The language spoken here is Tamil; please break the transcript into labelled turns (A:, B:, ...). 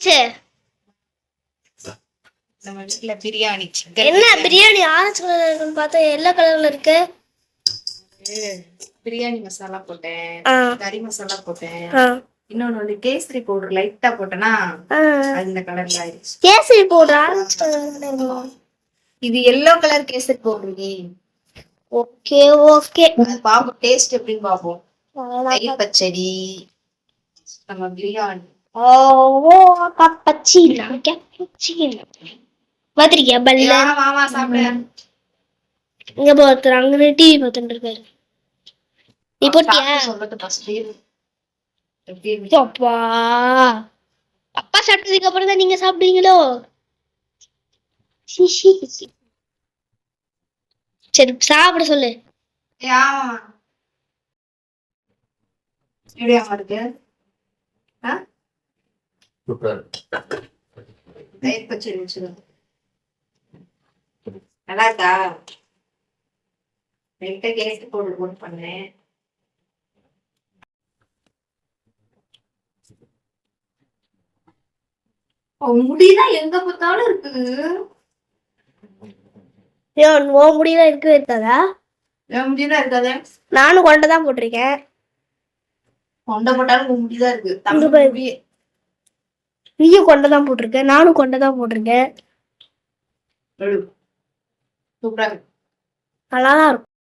A: சரி
B: நம்ம வீட்டுல பிரியாணி
A: என்ன பிரியாணி ஆரஞ்சு கலர்ல இருக்குன்னு பார்த்தா எல்லோ கலர்ல இருக்கு.
B: பிரியாணி மசாலா போட்டேன், கறி மசாலா போட்டேன்,
A: ஆ.
B: இன்னொன்னு வந்து கேசரி பவுடர் லைட்டா போட்டேன்னா அது இந்த கலர்ல ஆயிடுச்சு.
A: கேசரி பவுடர் ஆரஞ்சு கலர்ல இருக்குமா?
B: இது yellow colour kesari powder.
A: Okay okay
B: பாப்போம் டேஸ்ட் எப்படின்னு பாப்போம். தயிர் பச்சடி நம்ம பிரியாணி.
A: பாத்திருக்கியா பல்ல
B: மாமா சாப்பிடு.
A: இங்க போத்துறாங்க அங்க டிவி பார்த்துட்டு இருக்காரு. நீ போட்டியா? அப்பா அப்பா சாப்பிட்டதுக்கு அப்புறம் தான் நீங்க சாப்பிடுவீங்களோ? சரி சாப்பிட சொல்லு.
B: இருக்கு தயிர் பச்சடி வச்சிருக்கேன். நல்லா இருக்கா? லைட்டா கேசரி பவுடர் போட்டு பண்ணேன். முடிதான் எங்க பார்த்தாலும் இருக்குது.
A: உன் முடியெல்லாம் இருக்கவே இருக்காதா?
B: என் முடியெல்லாம் இருக்காது.
A: நானும் கொண்டைதான் போட்டிருக்கேன்.
B: கொண்டை போட்டாலும் முடிதான் இருக்கு.
A: நீயும் கொண்டைதான் போட்டிருக்க, நானும் கொண்டைதான் போட்டிருக்கேன்.
B: சூப்பரா இருக்கு.
A: நல்லாதான் இருக்கும்.